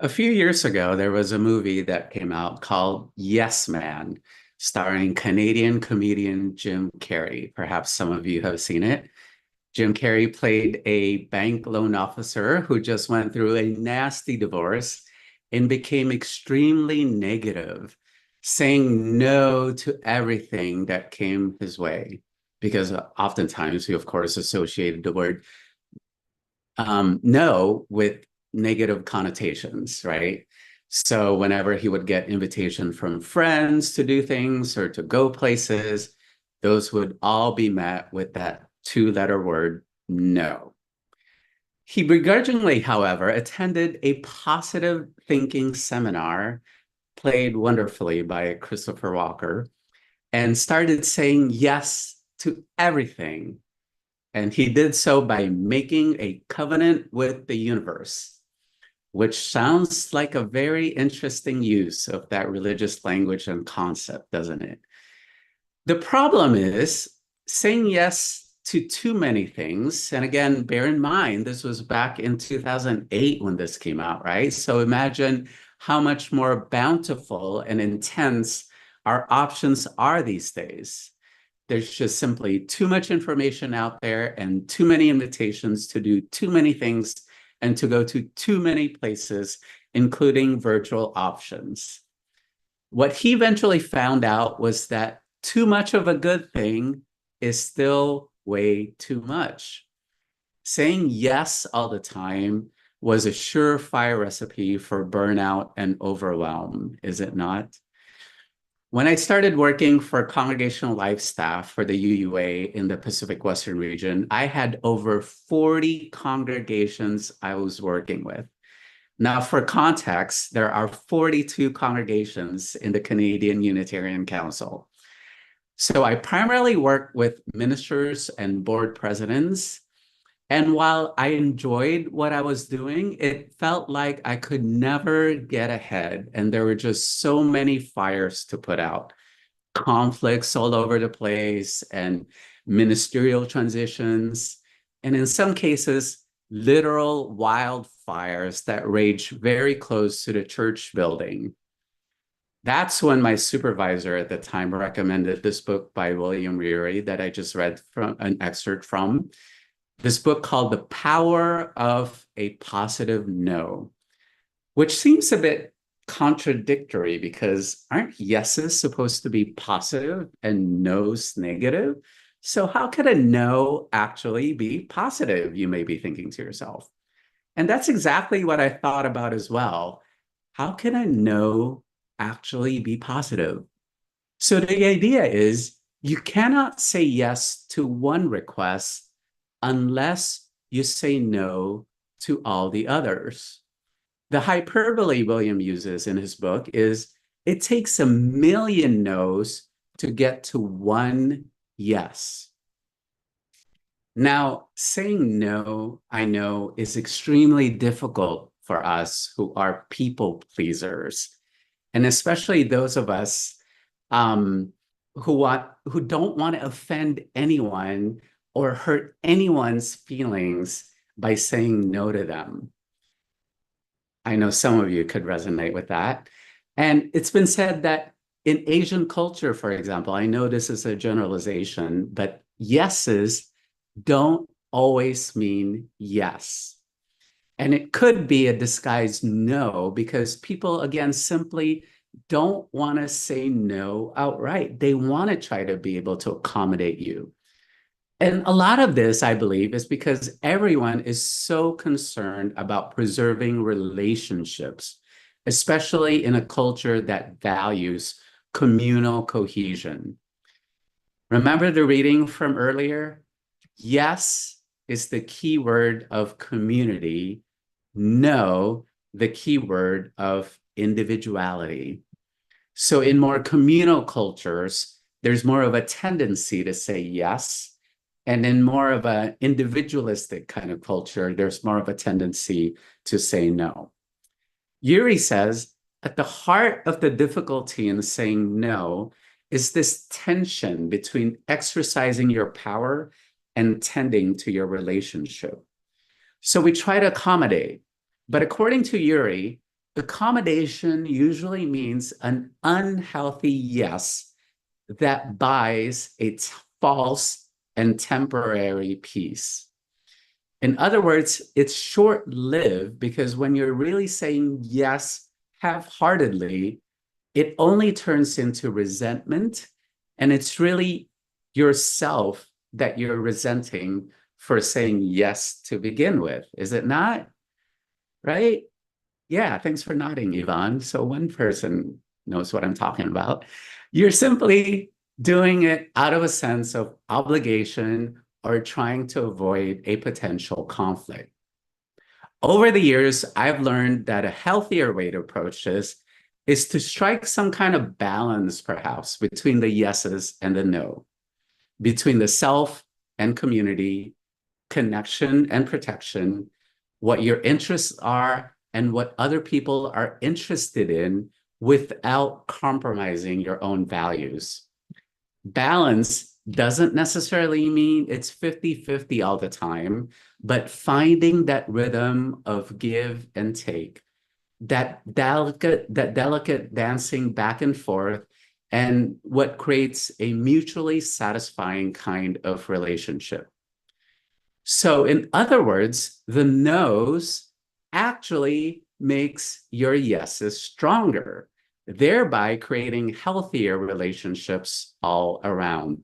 A few years ago, there was a movie that came out called Yes Man, starring Canadian comedian Jim Carrey. Perhaps some of you have seen it. Jim Carrey played a bank loan officer who just went through a nasty divorce and became extremely negative, saying no to everything that came his way. Because oftentimes we, of course, associated the word no with negative connotations, right? So whenever he would get invitation from friends to do things or to go places, those would all be met with that two-letter word, no. He begrudgingly, however, attended a positive thinking seminar played wonderfully by Christopher Walker and started saying yes to everything, and he did so by making a covenant with the universe, which sounds like a very interesting use of that religious language and concept, doesn't it? The problem is saying yes to too many things. And again, bear in mind, this was back in 2008 when this came out, right? So imagine how much more bountiful and intense our options are these days. There's just simply too much information out there and too many invitations to do too many things and to go to too many places, including virtual options. What he eventually found out was that too much of a good thing is still way too much. Saying yes all the time was a surefire recipe for burnout and overwhelm, is it not? When I started working for congregational life staff for the UUA in the Pacific Western region, I had over 40 congregations I was working with. Now, for context, there are 42 congregations in the Canadian Unitarian Council. So I primarily work with ministers and board presidents. And while I enjoyed what I was doing, it felt like I could never get ahead. And there were just so many fires to put out, conflicts all over the place, and ministerial transitions. And in some cases, literal wildfires that raged very close to the church building. That's when my supervisor at the time recommended this book by William Ury that I just read from an excerpt from. This book called The Power of a Positive No, which seems a bit contradictory because aren't yeses supposed to be positive and no's negative? So how could a no actually be positive, you may be thinking to yourself. And that's exactly what I thought about as well. How can a no actually be positive? So the idea is you cannot say yes to one request unless you say no to all the others. The hyperbole William uses in his book is it takes a million no's to get to one yes. Now, saying no, I know, is extremely difficult for us who are people pleasers, and especially those of us who don't want to offend anyone or hurt anyone's feelings by saying no to them. I know some of you could resonate with that. And it's been said that in Asian culture, for example, I know this is a generalization, but yeses don't always mean yes. And it could be a disguised no because people, again, simply don't want to say no outright. They want to try to be able to accommodate you. And a lot of this, I believe, is because everyone is so concerned about preserving relationships, especially in a culture that values communal cohesion. Remember the reading from earlier? Yes is the key word of community. No, the key word of individuality. So in more communal cultures, there's more of a tendency to say yes. And in more of an individualistic kind of culture, there's more of a tendency to say no. Ury says, at the heart of the difficulty in saying no is this tension between exercising your power and tending to your relationship. So we try to accommodate, but according to Ury, accommodation usually means an unhealthy yes that buys a false and temporary peace. In other words, it's short-lived because when you're really saying yes half-heartedly, it only turns into resentment, and it's really yourself that you're resenting for saying yes to begin with, is it not? Right? Yeah, thanks for nodding, Yvonne. So one person knows what I'm talking about. You're simply doing it out of a sense of obligation or trying to avoid a potential conflict. Over the years, I've learned that a healthier way to approach this is to strike some kind of balance, perhaps, between the yeses and the no, between the self and community, connection and protection, what your interests are and what other people are interested in without compromising your own values. Balance doesn't necessarily mean it's 50-50 all the time, but finding that rhythm of give and take, that delicate dancing back and forth, and what creates a mutually satisfying kind of relationship. So in other words, the no's actually makes your yeses stronger, thereby creating healthier relationships all around.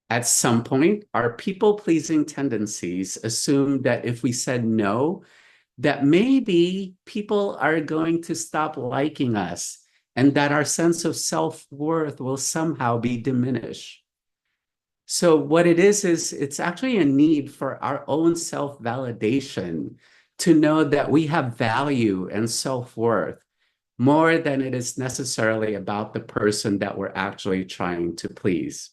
At some point, our people-pleasing tendencies assume that if we said no, that maybe people are going to stop liking us and that our sense of self-worth will somehow be diminished. So what it is it's actually a need for our own self-validation to know that we have value and self-worth more than it is necessarily about the person that we're actually trying to please.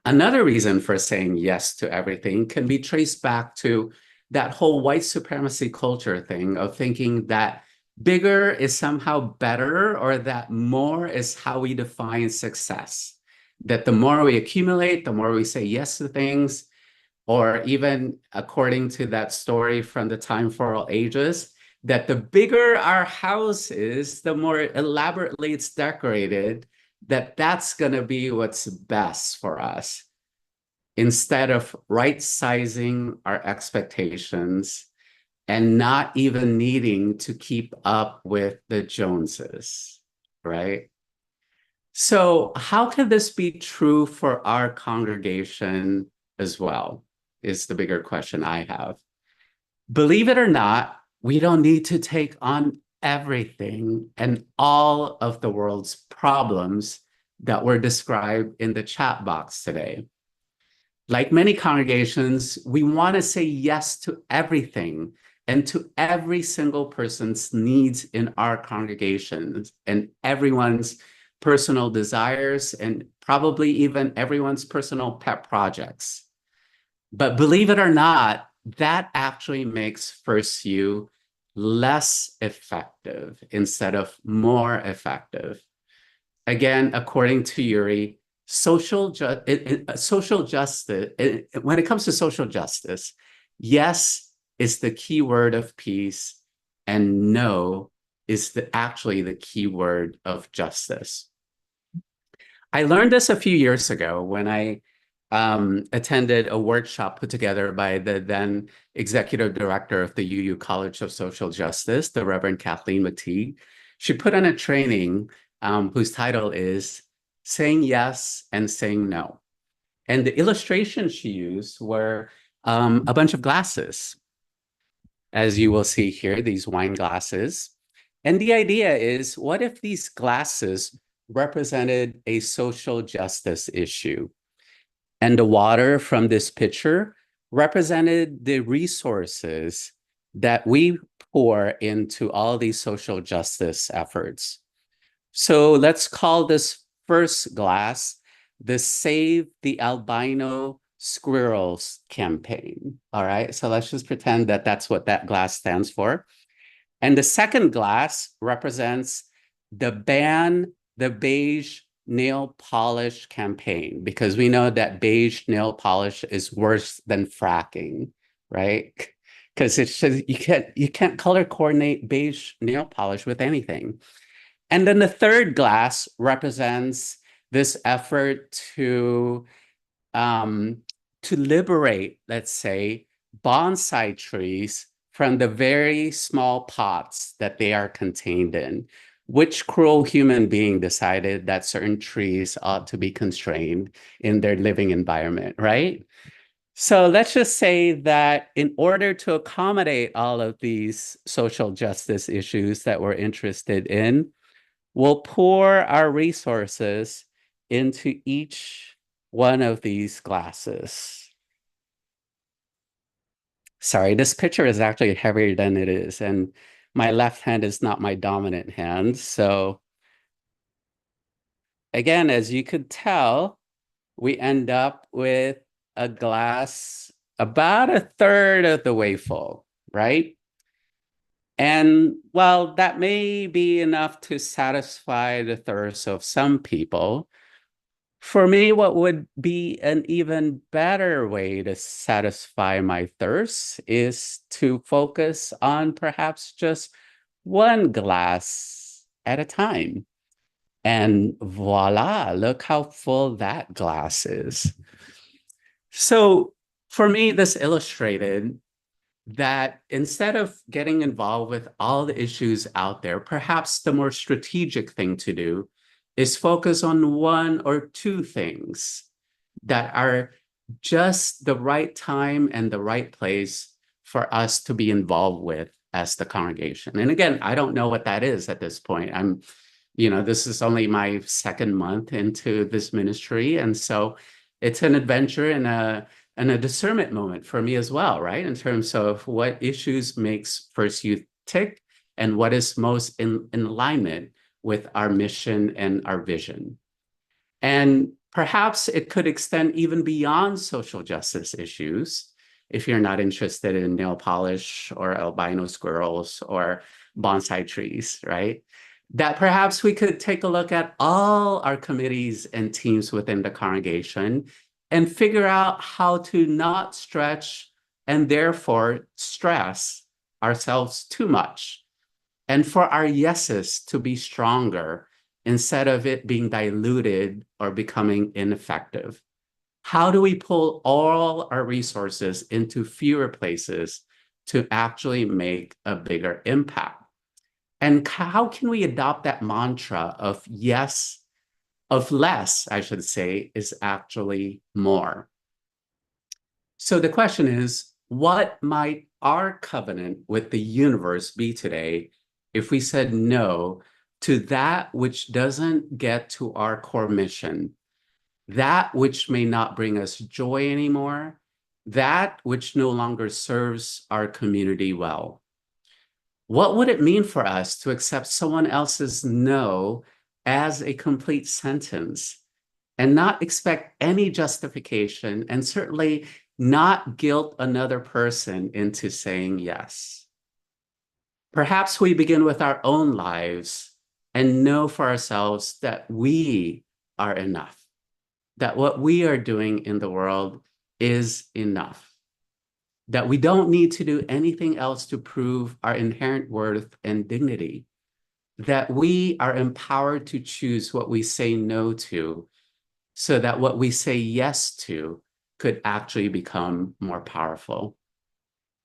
Another reason for saying yes to everything can be traced back to that whole white supremacy culture thing of thinking that bigger is somehow better, or that more is how we define success. That the more we accumulate, the more we say yes to things, or even according to that story from the Time for All Ages, that the bigger our house is, the more elaborately it's decorated, that's going to be what's best for us, instead of right-sizing our expectations and not even needing to keep up with the Joneses, right? So how can this be true for our congregation as well, is the bigger question I have. Believe it or not, we don't need to take on everything and all of the world's problems that were described in the chat box today. Like many congregations, we want to say yes to everything and to every single person's needs in our congregations and everyone's personal desires and probably even everyone's personal pet projects. But believe it or not, that actually makes First U less effective instead of more effective. Again, according to Uri, social justice, when it comes to social justice, yes is the key word of peace, and no is actually the key word of justice. I learned this a few years ago when I attended a workshop put together by the then executive director of the UU College of Social Justice, the Reverend Kathleen McTeague. She put on a training whose title is Saying Yes and Saying No. And the illustrations she used were a bunch of glasses, as you will see here, these wine glasses. And the idea is, what if these glasses represented a social justice issue? And the water from this pitcher represented the resources that we pour into all these social justice efforts. So let's call this first glass the Save the Albino Squirrels campaign. All right, so let's just pretend that that's what that glass stands for. And the second glass represents the Ban the Beige Nail Polish campaign, because we know that beige nail polish is worse than fracking, right? because it's just, you can't color coordinate beige nail polish with anything. And then the third glass represents this effort um, to liberate, let's say, bonsai trees from the very small pots that they are contained in. Which cruel human being decided that certain trees ought to be constrained in their living environment, right? So let's just say that in order to accommodate all of these social justice issues that we're interested in, we'll pour our resources into each one of these glasses. Sorry, this picture is actually heavier than it is, and my left hand is not my dominant hand. So again, as you could tell, we end up with a glass about a third of the way full, right? And while that may be enough to satisfy the thirst of some people, for me, what would be an even better way to satisfy my thirst is to focus on perhaps just one glass at a time. And voila, look how full that glass is. So for me, this illustrated that instead of getting involved with all the issues out there, perhaps the more strategic thing to do is focus on one or two things that are just the right time and the right place for us to be involved with as the congregation. And again, I don't know what that is at this point. This is only my second month into this ministry. And so it's an adventure and a discernment moment for me as well, right? In terms of what issues makes First Youth tick and what is most in alignment with our mission and our vision. And perhaps it could extend even beyond social justice issues if you're not interested in nail polish or albino squirrels or bonsai trees, right? That perhaps we could take a look at all our committees and teams within the congregation and figure out how to not stretch and therefore stress ourselves too much, and for our yeses to be stronger instead of it being diluted or becoming ineffective. How do we pull all our resources into fewer places to actually make a bigger impact? And how can we adopt that mantra of yes, of less, I should say, is actually more? So the question is, what might our covenant with the universe be today if we said no to that which doesn't get to our core mission, that which may not bring us joy anymore, that which no longer serves our community well? What would it mean for us to accept someone else's no as a complete sentence and not expect any justification, and certainly not guilt another person into saying yes? Perhaps we begin with our own lives and know for ourselves that we are enough, that what we are doing in the world is enough, that we don't need to do anything else to prove our inherent worth and dignity, that we are empowered to choose what we say no to, so that what we say yes to could actually become more powerful.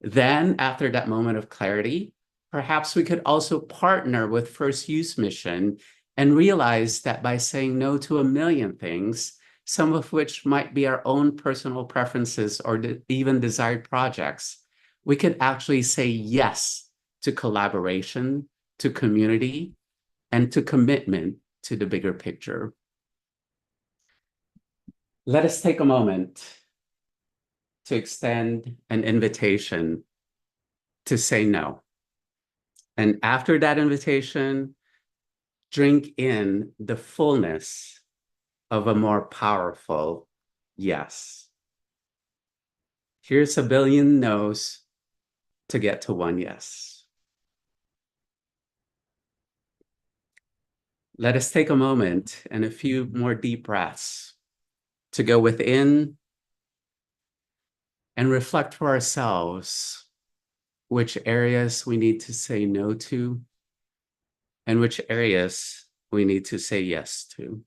Then, after that moment of clarity, perhaps we could also partner with First Youth Mission and realize that by saying no to a million things, some of which might be our own personal preferences or even desired projects, we could actually say yes to collaboration, to community, and to commitment to the bigger picture. Let us take a moment to extend an invitation to say no. And after that invitation, drink in the fullness of a more powerful yes. Here's a billion no's to get to one yes. Let us take a moment and a few more deep breaths to go within and reflect for ourselves which areas we need to say no to, and which areas we need to say yes to.